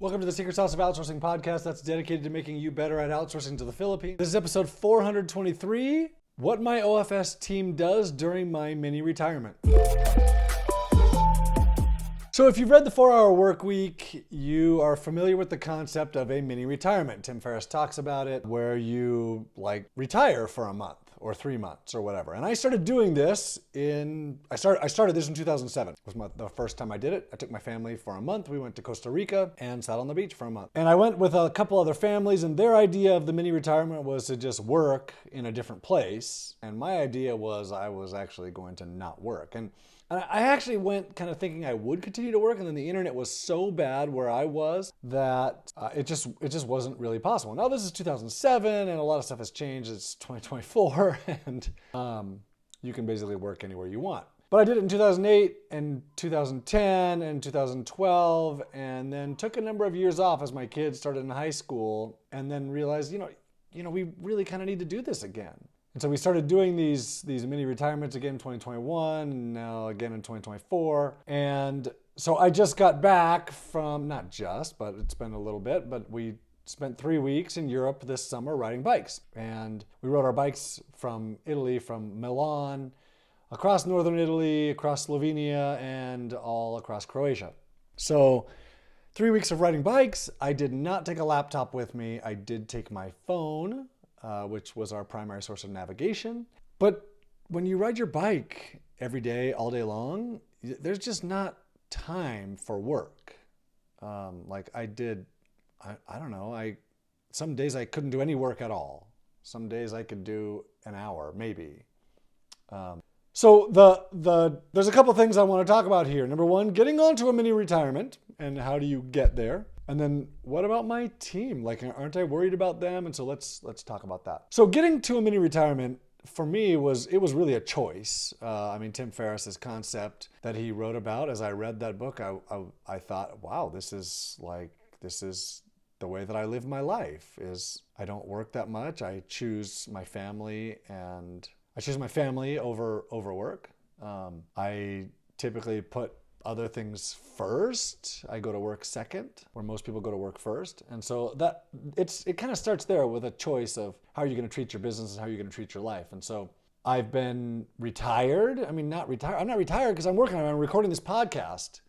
Welcome to the Secret Sauce of Outsourcing podcast that's dedicated to making you better at outsourcing to the Philippines. This is episode 423, what my OFS team does during my mini retirement. So if you've read the 4-Hour Work Week, you are familiar with the concept of a mini retirement. Tim Ferriss talks about it, where you retire for a month or 3 months or whatever. And I started doing this I started this in 2007. It was the first time I did it. I took my family for a month. We went to Costa Rica and sat on the beach for a month. And I went with a couple other families, and their idea of the mini retirement was to just work in a different place. And my idea was I was actually going to not work. And I actually went kind of thinking I would continue to work, and then the internet was so bad where I was that it just wasn't really possible. Now this is 2007, and a lot of stuff has changed. It's 2024, and you can basically work anywhere you want. But I did it in 2008 and 2010 and 2012, and then took a number of years off as my kids started in high school, and then realized, we really kind of need to do this again. And so we started doing these mini retirements again in 2021, and now again in 2024. And so I just got back from, not just, but it's been a little bit, but we spent 3 weeks in Europe this summer riding bikes. And we rode our bikes from Italy, from Milan, across northern Italy, across Slovenia, and all across Croatia. So 3 weeks of riding bikes. I did not take a laptop with me. I did take my phone, which was our primary source of navigation. But when you ride your bike every day, all day long, there's just not time for work. Some days I couldn't do any work at all. Some days I could do an hour, maybe. So there's a couple things I want to talk about here. Number one, getting onto a mini retirement and how do you get there? And then what about my team? Aren't I worried about them? And so let's talk about that. So getting to a mini retirement for me was really a choice. Tim Ferriss's concept that he wrote about, as I read that book, I thought, wow, this is the way that I live my life. Is I don't work that much. I choose my family over work. I typically put other things first. I go to work second, where most people go to work first. And so it kind of starts there with a choice of how you're going to treat your business and how you're going to treat your life. And so I've been retired. I'm not retired because I'm recording this podcast.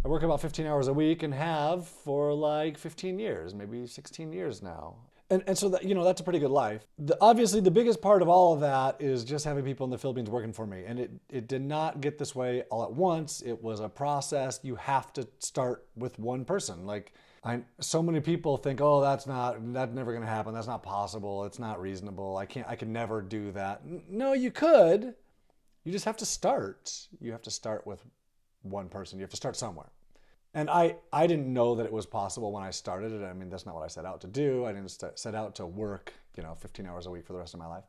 I work about 15 hours a week and have for 15 years, maybe 16 years now. And so that's a pretty good life. Obviously, the biggest part of all of that is just having people in the Philippines working for me. And it did not get this way all at once. It was a process. You have to start with one person. So many people think, oh, that's never going to happen. That's not possible. It's not reasonable. I can never do that. No, you could. You just have to start. You have to start with one person. You have to start somewhere. And I didn't know that it was possible when I started it. That's not what I set out to do. I didn't set out to work, 15 hours a week for the rest of my life.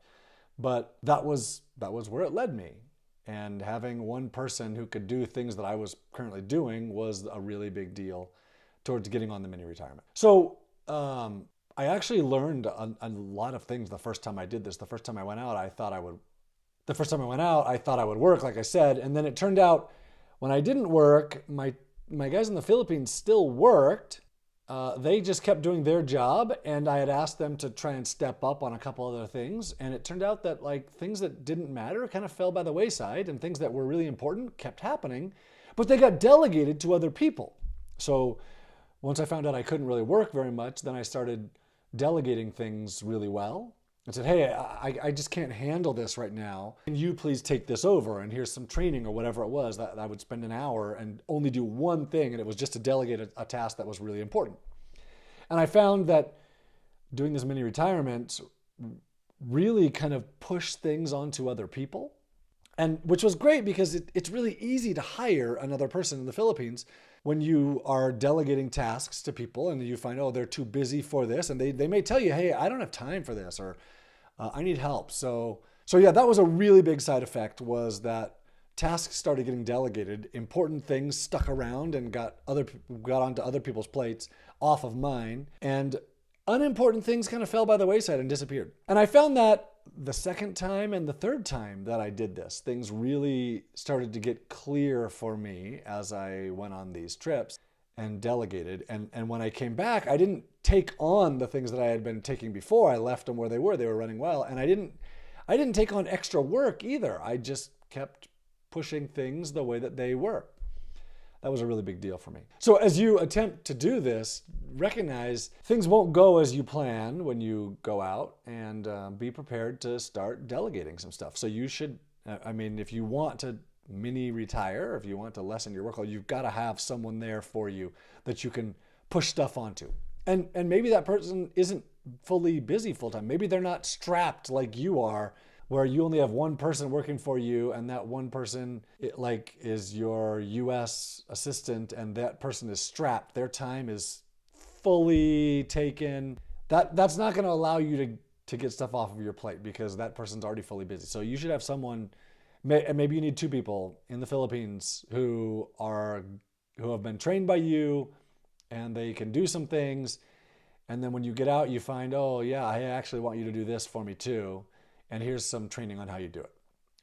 But that was where it led me. And having one person who could do things that I was currently doing was a really big deal towards getting on the mini retirement. So I actually learned a lot of things the first time I did this. The first time I went out, I thought I would work, like I said. And then it turned out when I didn't work, my guys in the Philippines still worked. They just kept doing their job, and I had asked them to try and step up on a couple other things. And it turned out that things that didn't matter kind of fell by the wayside, and things that were really important kept happening, but they got delegated to other people. So once I found out I couldn't really work very much, then I started delegating things really well. And said, hey, I just can't handle this right now. Can you please take this over? And here's some training or whatever it was that I would spend an hour and only do one thing. And it was just to delegate a task that was really important. And I found that doing this mini retirement really kind of pushed things onto other people. And which was great because it's really easy to hire another person in the Philippines when you are delegating tasks to people and you find, oh, they're too busy for this. And they may tell you, hey, I don't have time for this, or I need help. So yeah, that was a really big side effect, was that tasks started getting delegated. Important things stuck around and got onto other people's plates off of mine. And unimportant things kind of fell by the wayside and disappeared. And I found that the second time and the third time that I did this, things really started to get clear for me as I went on these trips. and delegated. And when I came back, I didn't take on the things that I had been taking before. I left them where they were. They were running well. And I didn't take on extra work either. I just kept pushing things the way that they were. That was a really big deal for me. So as you attempt to do this, recognize things won't go as you plan when you go out, and be prepared to start delegating some stuff. So you should, if you want to mini retire, if you want to lessen your workload, you've got to have someone there for you that you can push stuff onto. And maybe that person isn't fully busy full time. Maybe they're not strapped like you are, where you only have one person working for you, and that one person is your US assistant, and that person is strapped. Their time is fully taken. That's not going to allow you to get stuff off of your plate, because that person's already fully busy. So you should have someone, maybe you need 2 people in the Philippines who have been trained by you, and they can do some things. And then when you get out, you find, oh yeah, I actually want you to do this for me too. And here's some training on how you do it.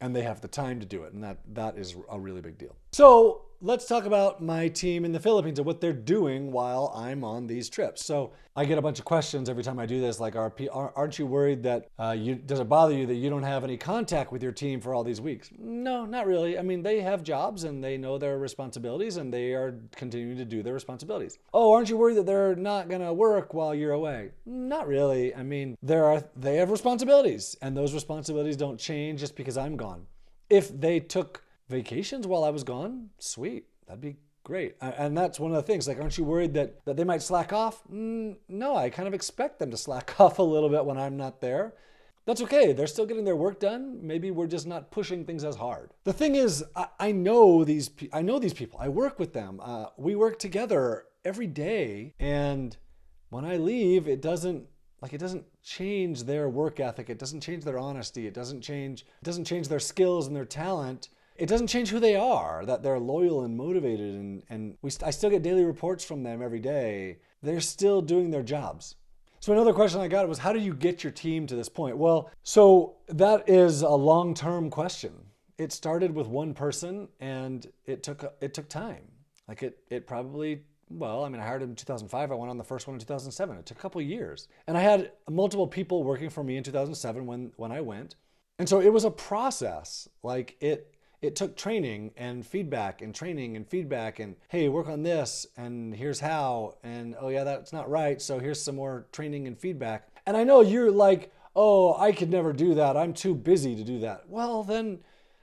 And they have the time to do it. And that is a really big deal. So let's talk about my team in the Philippines and what they're doing while I'm on these trips. So I get a bunch of questions every time I do this, like, aren't you worried that, does it bother you that you don't have any contact with your team for all these weeks? No, not really. I mean, they have jobs and they know their responsibilities, and they are continuing to do their responsibilities. Oh, aren't you worried that they're not gonna work while you're away? Not really. I mean, they have responsibilities, and those responsibilities don't change just because I'm gone. If they took vacations while I was gone, sweet, that'd be great. And that's one of the things, like, aren't you worried that they might slack off? No, I kind of expect them to slack off a little bit when I'm not there. That's okay. They're still getting their work done. Maybe we're just not pushing things as hard. The thing is, I know these people. I work with them. We work together every day. And when I leave, it doesn't change their work ethic. It doesn't change their honesty. It doesn't change their skills and their talent. It doesn't change who they are, that they're loyal and motivated, and I still get daily reports from them every day. They're still doing their jobs. So another question I got was, how do you get your team to this point? Well, so that is a long-term question. It started with one person, and it took time. Like it probably, I hired him in 2005. I went on the first one in 2007. It took a couple of years. And I had multiple people working for me in 2007 when I went. And so it was a process. Like it took training and feedback and training and feedback and, hey, work on this and here's how, and oh yeah, that's not right, so here's some more training and feedback. And I know you're like, oh, I could never do that. I'm too busy to do that. Well, then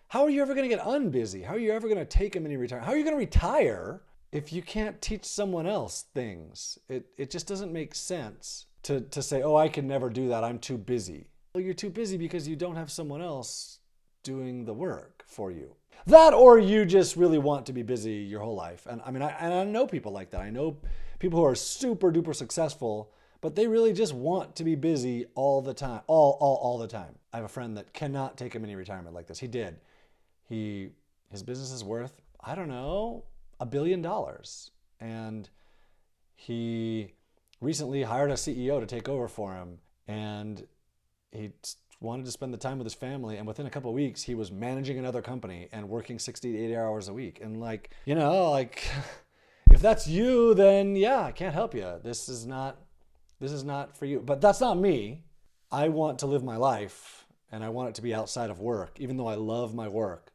how are you ever going to get unbusy? How are you ever going to take a mini retirement? How are you going to retire if you can't teach someone else things? It just doesn't make sense to say, oh, I can never do that. I'm too busy. Well, you're too busy because you don't have someone else doing the work for you. That, or you just really want to be busy your whole life. And I know people like that. I know people who are super duper successful, but they really just want to be busy all the time, all the time. I have a friend that cannot take a mini retirement like this. He did. His business is worth, I don't know, $1 billion. And he recently hired a CEO to take over for him. And he wanted to spend the time with his family, and within a couple of weeks he was managing another company and working 60 to 80 hours a week. And if that's you, then yeah, I can't help you. This is not for you. But that's not me. I want to live my life, and I want it to be outside of work. Even though I love my work,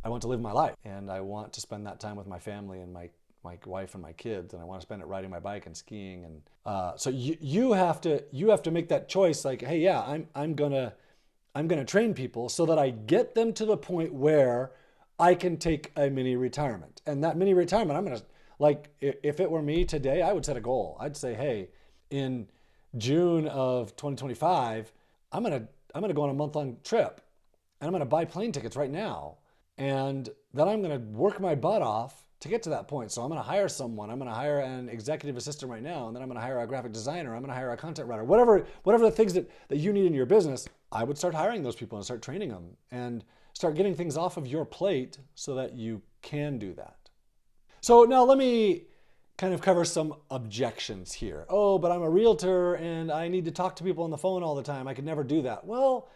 I want to live my life, and I want to spend that time with my family and my wife and my kids, and I want to spend it riding my bike and skiing. And so you have to make that choice. Like, hey, yeah, I'm gonna train people so that I get them to the point where I can take a mini retirement. And that mini retirement, I'm gonna, like, if it were me today, I would set a goal. I'd say, hey, in June of 2025, I'm gonna go on a month-long trip, and I'm gonna buy plane tickets right now, and then I'm gonna work my butt off to get to that point. So I'm going to hire someone. I'm going to hire an executive assistant right now, and then I'm going to hire a graphic designer. I'm going to hire a content writer. Whatever the things that you need in your business, I would start hiring those people and start training them and start getting things off of your plate so that you can do that. So now let me kind of cover some objections here. Oh, but I'm a realtor and I need to talk to people on the phone all the time. I could never do that. Well,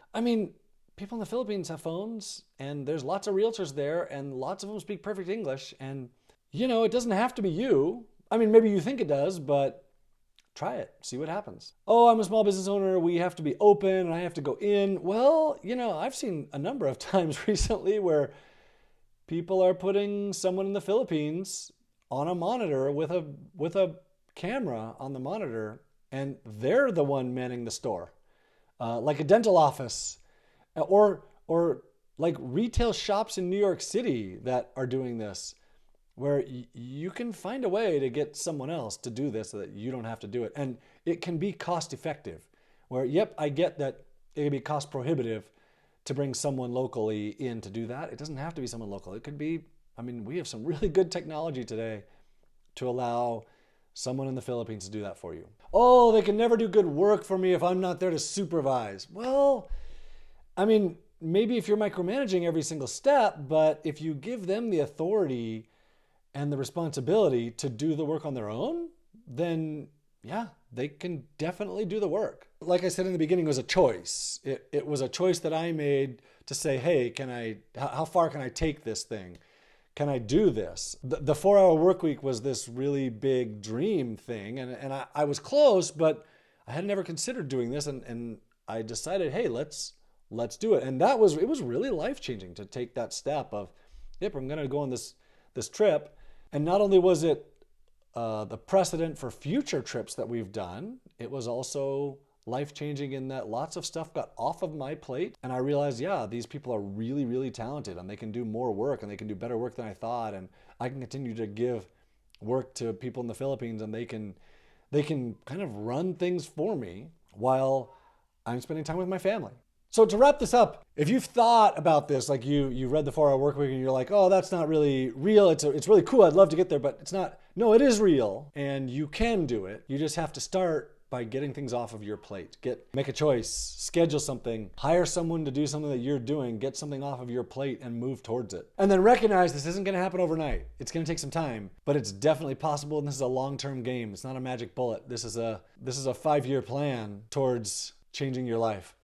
people in the Philippines have phones, and there's lots of realtors there, and lots of them speak perfect English. And, it doesn't have to be you. I mean, maybe you think it does, but try it, see what happens. Oh, I'm a small business owner, we have to be open and I have to go in. Well, I've seen a number of times recently where people are putting someone in the Philippines on a monitor with a camera on the monitor, and they're the one manning the store. Like a dental office, or like retail shops in New York City that are doing this, where you can find a way to get someone else to do this so that you don't have to do it. And it can be cost effective, where, yep, I get that it can be cost prohibitive to bring someone locally in to do that. It doesn't have to be someone local. It could be, we have some really good technology today to allow someone in the Philippines to do that for you. Oh, they can never do good work for me if I'm not there to supervise. Well, maybe if you're micromanaging every single step, but if you give them the authority and the responsibility to do the work on their own, then yeah, they can definitely do the work. Like I said in the beginning, it was a choice. It was a choice that I made to say, hey, how far can I take this thing? Can I do this? The 4-hour work week was this really big dream thing, and I was close, but I had never considered doing this, and I decided, hey, let's do it. And it was really life-changing to take that step of, yep, I'm gonna go on this trip. And not only was it the precedent for future trips that we've done, it was also life-changing in that lots of stuff got off of my plate, and I realized, yeah, these people are really, really talented, and they can do more work, and they can do better work than I thought, and I can continue to give work to people in the Philippines, and they can kind of run things for me while I'm spending time with my family. So to wrap this up, if you've thought about this, like you read the 4-hour work week and you're like, oh, that's not really real. It's really cool. I'd love to get there, but it's not. No, it is real, and you can do it. You just have to start by getting things off of your plate. Make a choice, schedule something, hire someone to do something that you're doing, get something off of your plate and move towards it. And then recognize this isn't gonna happen overnight. It's gonna take some time, but it's definitely possible, and this is a long-term game. It's not a magic bullet. This is a 5-year plan towards changing your life.